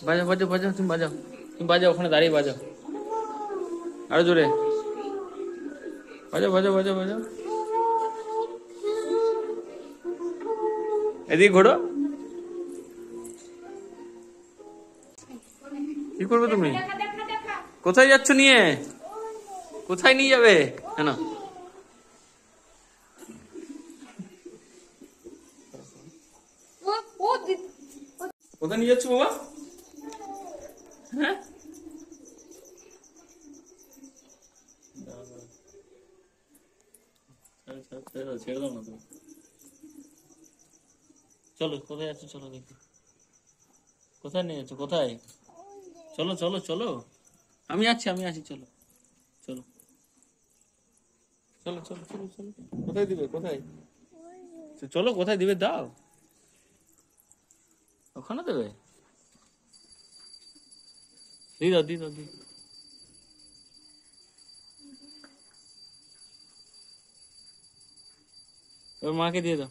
বাজাও বাজাও বাজাও, তুমি বাজাও, তুমি বাজাও, ওখানে দাঁড়িয়ে বাজাও, আরো জোরে বাজাও বাজাও বাজাও বাজাও। এদিকে ঘোরো। কি করবে তুমি? কোথায় যাচ্ছ নিয়ে? কোথায় নিয়ে যাবে? কেন? কোথায় নিয়ে যাচ্ছ বাবা? হ্যাঁ, ছেড়ে দাও না তুমি। চলো, কোথায় যাচ্ছ? চলো দেখি। কোথায় নিয়ে যাচ্ছ? কোথায়? চলো চলো চলো, আমি আছি, আমি আছি, চলো চলো চলো চলো চলো চলো। কোথায় দিবে? কোথায়? চলো, কোথায় দিবে দাও। ওখানে দেবে? দিয়ে দাও দিয়ে দাও দিয়ে দাও। ওর মাকে দিয়ে দাও।